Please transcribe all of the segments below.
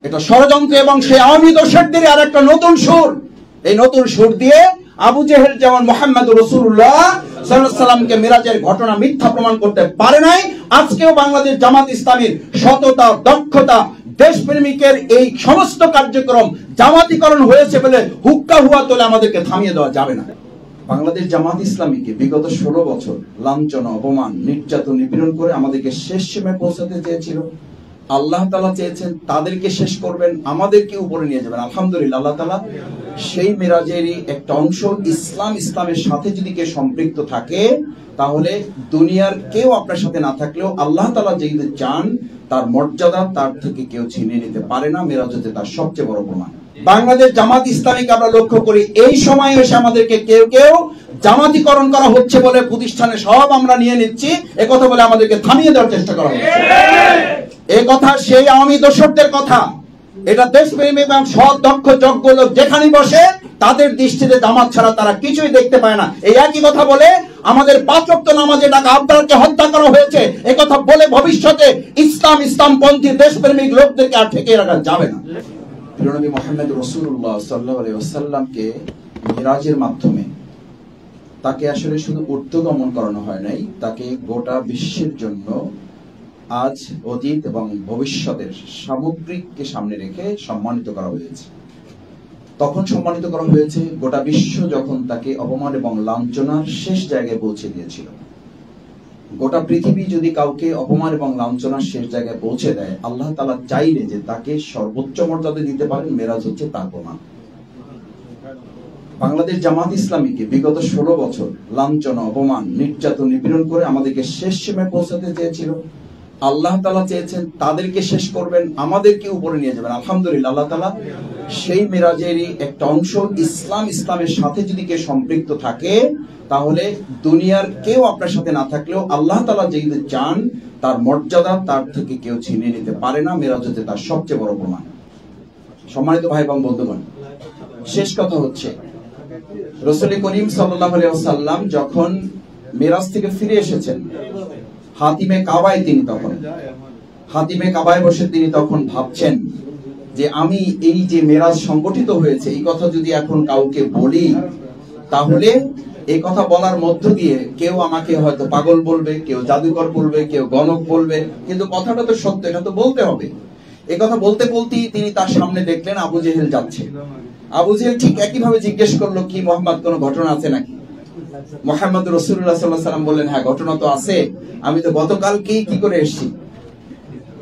এটা ষড়যন্ত্র এবং সেই আওয়ামী দোসরদের আর একটা নতুন সুর। এই নতুন সুর দিয়ে আবু জেহেল যেমন মুহাম্মদ রাসূলুল্লাহ সাল্লাল্লাহু আলাইহি ওয়াসাল্লামকে মিরাজের ঘটনা মিথ্যা প্রমাণ করতে পারে নাই, আজকেও বাংলাদেশ জামাত ইসলামীর সততা, দক্ষতা, দেশপ্রেমিকের এই সমস্ত কার্যক্রম জামাতিকরণ হয়েছে বলে হুক্কা হুয়া তোলে আমাদেরকে থামিয়ে দেওয়া যাবে না। বাংলাদেশ জামাত ইসলামীকে বিগত 16 বছর লাঞ্ছনা, অপমান, নির্যাতন, নিপীড়ন করে আমাদেরকে শেষ সীমায় পৌঁছাতে চেয়েছিল। আল্লাহ তাআলা চেয়েছেন তাদেরকে শেষ করবেন, আমাদেরকে উপরে নিয়ে যাবেন। আলহামদুলিল্লাহ, আল্লাহ তাআলা সেই মিরাজেরই একটা অংশ। ইসলামের সাথে যদি কেউ সম্পৃক্ত থাকে, তাহলে দুনিয়ার কেউ আপনার সাথে না থাকলেও আল্লাহ তাআলা যেহেতু চান, তার মর্যাদা তার থেকে কেউ ছিনিয়ে নিতে পারে না। মিরাজ হচ্ছে তার সবচেয়ে বড় প্রমাণ। বাংলাদেশ জামাত ইসলামীকে আমরা লক্ষ্য করি, এই সময় এসে আমাদেরকে কেউ কেউ জামাতিকরণ করা হচ্ছে বলে প্রতিষ্ঠানে সব আমরা নিয়ে নিচ্ছি, একথা বলে আমাদেরকে থামিয়ে দেওয়ার চেষ্টা করা হচ্ছে। এই কথা সেই আওয়ামী দোসরদের কথা। এটা দেশপ্রেমী এবং সৎ, দক্ষ, যোগ্য লোক যেখানে বসে তাদের দৃষ্টিতে জামাত ছাড়া তারা কিছুই দেখতে পায় না। এই একই কথা বলে আমাদের 5 ওয়াক্ত নামাজে ডাকা আব্দারকে হত্যা করা হয়েছে, একথা বলে ভবিষ্যতে ইসলামপন্থী দেশপ্রেমিক লোকদেরকে আর ঠেকে রাখা যাবে না। নবী মুহাম্মদ রাসূলুল্লাহ সাল্লাল্লাহু আলাইহি ওয়াসাল্লামকে মিরাজের মাধ্যমে তাকে আসলে শুধু ঊর্ধ্বগমন করানো হয় নাই, তাকে গোটা বিশ্বের জন্য আজ, অতীত এবং ভবিষ্যতের সামগ্রিককে সামনে রেখে সম্মানিত করা হয়েছে। তখন সম্মানিত করা হয়েছে গোটা বিশ্ব যখন তাকে অপমান এবং লাঞ্ছনার শেষ জায়গায় পৌঁছে দিয়েছিল। গোটা পৃথিবী যদি কাউকে অপমান এবং লাঞ্ছনার শেষ জায়গায় পৌঁছে দেয়, আল্লাহ তাআলা চাইলে যে তাকে সর্বোচ্চ মর্যাদা দিতে পারেন। মেরাজ হচ্ছে তার প্রমাণ। বাংলাদেশ জামাত ইসলামীকে বিগত 16 বছর লাঞ্ছনা, অপমান, নির্যাতন, নিপীড়ন করে আমাদেরকে শেষ সীমায় পৌঁছাতে চেয়েছিল। আল্লাহ তাআলা চেয়েছেন তাদেরকে শেষ করবেন, আমাদেরকে উপরে নিয়ে যাবেন। আলহামদুলিল্লাহ, আল্লাহ তাআলা সেই মিরাজেরই একটা অংশ। ইসলামের সাথে যদি কেউ সম্পৃক্ত থাকে, তাহলে দুনিয়ার কেউ আপনার সাথে না থাকলেও আল্লাহ তাআলা যেহেতু চান, তার মর্যাদা তার থেকে কেউ ছিনিয়ে নিতে পারে না। মিরাজ হচ্ছে তার সবচেয়ে বড় প্রমাণ। সম্মানিত ভাই এবং বন্ধুগণ, শেষ কথা হচ্ছে, রাসূল করিম সাল্লাল্লাহু আলাইহি ওয়াসাল্লাম যখন মিরাজ থেকে ফিরে এসেছেন, হাতিমে কাবায় বসে তিনি তখন ভাবছেন যে আমি এই যে মেরাজ সংগঠিত হয়েছে, এই কথা যদি এখন কাউকে বলি, তাহলে এই কথা বলার মধ্য দিয়ে কেউ আমাকে হয়তো পাগল বলবে, কেউ জাদুকর বলবে, কেউ গণক বলবে, কিন্তু কথাটা তো সত্য, এটা তো বলতে হবে। এই কথা বলতে বলতেই তিনি তার সামনে দেখলেন আবু জেহেল যাচ্ছে। আবু জেহেল ঠিক একইভাবে জিজ্ঞেস করলো, কি মুহাম্মদ, কোনো ঘটনা আছে নাকি? মুহাম্মদ রাসূলুল্লাহ সাল্লাল্লাহু আলাইহি ওয়াসাল্লাম বললেন, হ্যাঁ, ঘটনা তো আছে। আমি তো গতকালকেই কি করে এসেছি,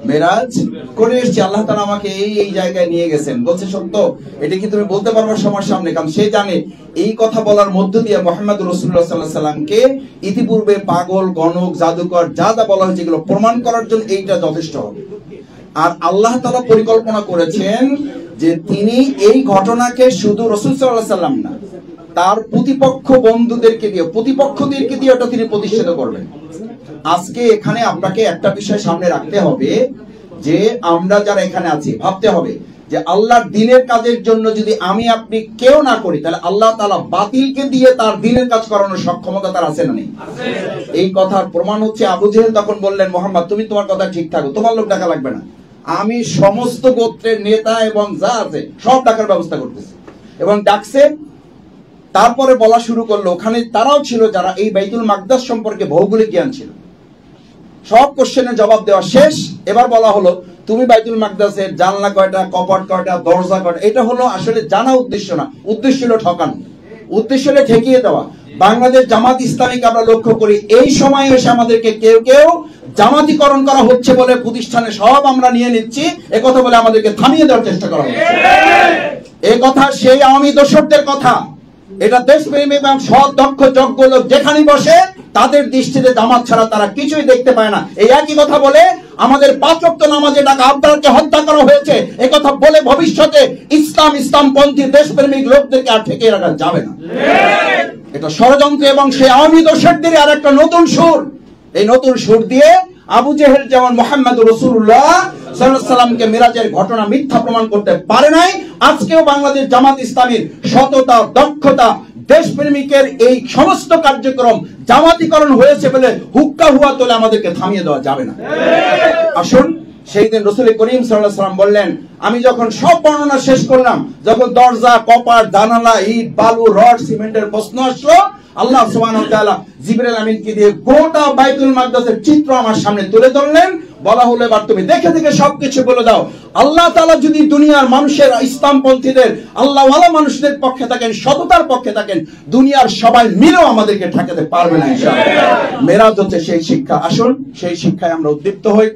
মেরাজ করে এসেছি। আল্লাহ তাআলা আমাকে এই জায়গায় নিয়ে গেছেন। বলছে, সত্য? এটা কি তুমি বলতে পারবে সবার সামনে? কারণ সে জানে এই কথা বলার মধ্য দিয়ে মুহাম্মদ রাসূলুল্লাহ সাল্লাল্লাহু আলাইহি ওয়াসাল্লামকে ইতিপূর্বে পাগল, গণক, জাদুকর যা যা বলা হয়েছে এগুলো প্রমাণ করার জন্য এইটা যথেষ্ট হবে। আর আল্লাহ তাআলা পরিকল্পনা করেছেন যে তিনি এই ঘটনাকে শুধু রাসূল সাল্লাল্লাহু আলাইহি ওয়াসাল্লাম না, তার প্রতিপক্ষদেরকে দিয়ে ওটা তিনি প্রতিষ্ঠিত করবেন। আজকে এখানে আপনাকে একটা বিষয় সামনে রাখতে হবে যে আমরা যারা এখানে আছি, ভাবতে হবে যে আল্লাহর দ্বীনের কাজের জন্য যদি আমি আপনি কেউ না করি, তাহলে আল্লাহ তাআলা বাতিলকে দিয়ে তার দ্বীনের কাজ করানোর সক্ষমতা তার আছে না নেই? এই কথার প্রমাণ হচ্ছে আবু জেহেল তখন বললেন, মুহাম্মদ, তুমি তোমার কথা ঠিক থাকো, তোমার লোক ডাকা লাগবে না, আমি সমস্ত গোত্রের নেতা এবং যা আছে সব ডাকার ব্যবস্থা করতেছি। এবং ডাকছে। তারপরে বলা শুরু করলো, ওখানে তারাও ছিল যারা এই বাইতুল মাকদাস সম্পর্কে ভৌগোলিক জ্ঞান ছিল। সব কোশ্চেনের জবাব দেওয়া শেষ। এবার বলা হলো, তুমি বাইতুল মাকদাসের জানলা কয়টা, কপাট কয়টা, দরজা কয়টা, এটা হলো আসলে জানা উদ্দেশ্য না, উদ্দেশ্য হলো ঠকানো, উদ্দেশ্য হলো ঠেকিয়ে দেওয়া। বাংলাদেশ জামাত ইসলামীকে আমরা লক্ষ্য করি, এই সময় এসে আমাদেরকে কেউ কেউ জামাতিকরণ করা হচ্ছে বলে প্রতিষ্ঠানে সব আমরা নিয়ে নিচ্ছি, একথা বলে আমাদেরকে থামিয়ে দেওয়ার চেষ্টা করা হচ্ছে। এই কথা সেই আওয়ামী দোসরদের কথা। এটা দেশপ্রেমী এবং সৎ, দক্ষ, যোগ্য লোক যেখানে বসে তাদের দৃষ্টিতে জামাত ছাড়া তারা কিছুই দেখতে পায় না। এই একই কথা বলে আমাদের 5 ওয়াক্ত নামাজে ডাকা আব্দারকে হত্যা করা হয়েছে, একথা বলে ভবিষ্যতে ইসলামপন্থী দেশপ্রেমিক লোকদেরকে আর ঠেকে রাখা যাবে না। এটা ষড়যন্ত্র এবং সেই আওয়ামী দোসরদের আর একটা নতুন সুর। এই নতুন সুর দিয়ে আবু জেহেল যেমন মুহাম্মদ রাসূলুল্লাহ সাল্লাল্লাহু আলাইহি ওয়াসাল্লামকে মিরাজের ঘটনা মিথ্যা প্রমাণ করতে পারে নাই, আজকেও বাংলাদেশ জামাত ইসলামীর সততা, দক্ষতা, দেশপ্রেমিকের এই সমস্ত কার্যক্রম জামাতিকরণ হয়েছে বলে হুক্কা হুয়া তোলে আমাদেরকে থামিয়ে দেওয়া যাবে না। আসুন সেই দিন রাসূল করিম সাল্লাল্লাহু আলাইহি ওয়াসাল্লাম বললেন, আমি যখন সব বর্ণনা শেষ করলাম, যখন দরজা, কপার, জানালা, ইট, বালু, রড, সিমেন্টের প্রশ্ন আসলো, আল্লাহ সুবহানাহু ওয়া তাআলা জিবরাইল আমিনকে দিয়ে গোটা বাইতুল মাকদাসের চিত্র আমার সামনে তুলে ধরলেন। বলা হলো, এবার তুমি দেখে দেখে সবকিছু বলে দাও। আল্লাহ তাআলা যদি দুনিয়ার মানুষের, ইসলামপন্থীদের, আল্লাহওয়ালা মানুষদের পক্ষে থাকেন, সততার পক্ষে থাকেন, দুনিয়ার সবাই মিলেও আমাদেরকে ঠেকাতে পারবে না ইনশাআল্লাহ। মেরাজ হচ্ছে সেই শিক্ষা। আসুন সেই শিক্ষায় আমরা উদ্দীপ্ত হই।